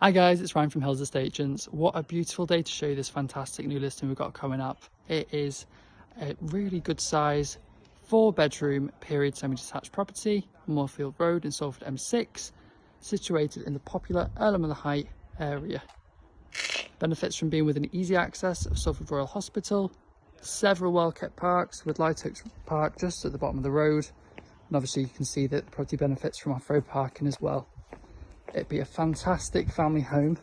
Hi guys, it's Ryan from Hills Estate Agents. What a beautiful day to show you this fantastic new listing we've got coming up. It is a really good size 4-bedroom period semi-detached property on Moorfield Road in Salford M6, situated in the popular Earlham of the Height area. Benefits from being within easy access of Salford Royal Hospital, several well-kept parks with Light Oaks Park just at the bottom of the road, and obviously you can see that the property benefits from off-road parking as well. It'd be a fantastic family home.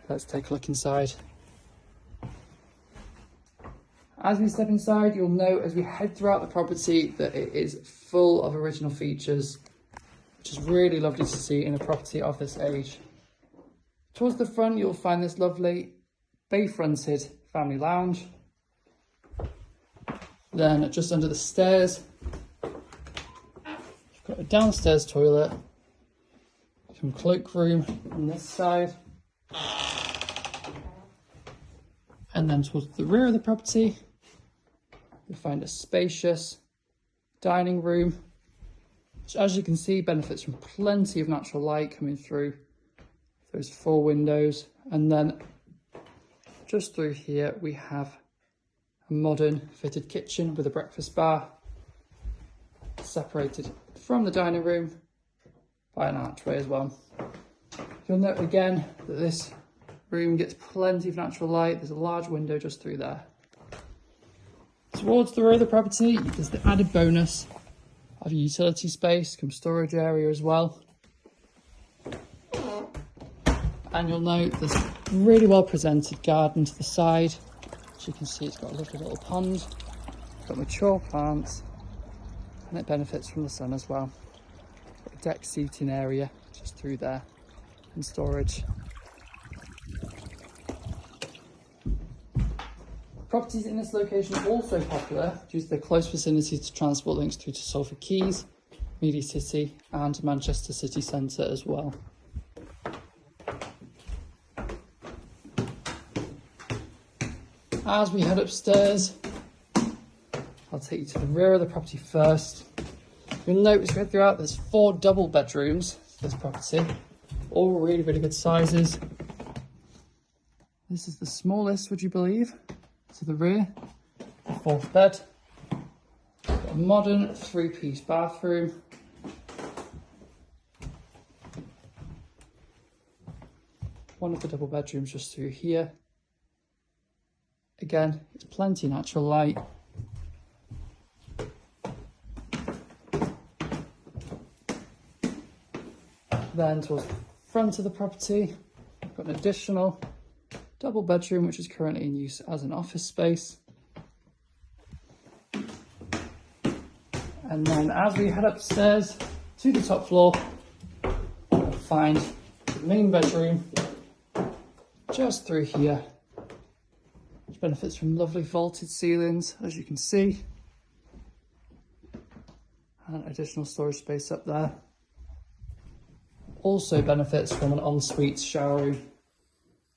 Let's take a look inside. As we step inside, you'll note as we head throughout the property that it is full of original features, which is really lovely to see in a property of this age. Towards the front, you'll find this lovely bay-fronted family lounge. Then just under the stairs, you've got a downstairs toilet, some cloakroom on this side, and then towards the rear of the property you'll find a spacious dining room, which as you can see benefits from plenty of natural light coming through those 4 windows. And then just through here we have a modern fitted kitchen with a breakfast bar, separated from the dining room by an archway as well. You'll note again that this room gets plenty of natural light. There's a large window just through there. Towards the rear of the property, there's the added bonus of a utility space, come storage area as well. And you'll note there's a really well presented garden to the side. As you can see, it's got a lovely little pond, got mature plants, and it benefits from the sun as well. Got a deck seating area just through there and storage. Properties in this location are also popular due to their close vicinity to transport links through to Salford Quays, Media City and Manchester city centre as well. As we head upstairs, I'll take you to the rear of the property first. You'll notice throughout there's 4 double bedrooms to this property, all really good sizes. This is the smallest, would you believe, to the rear, the 4th bed. Got a modern 3-piece bathroom. One of the double bedrooms just through here. Again, it's plenty of natural light. Then towards the front of the property, we've got an additional double bedroom which is currently in use as an office space. And then as we head upstairs to the top floor, we'll find the main bedroom just through here, which benefits from lovely vaulted ceilings, as you can see, and additional storage space up there. Also benefits from an ensuite shower room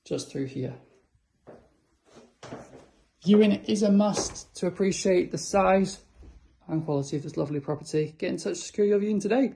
just through here. Viewing is a must to appreciate the size and quality of this lovely property. Get in touch to secure your viewing today.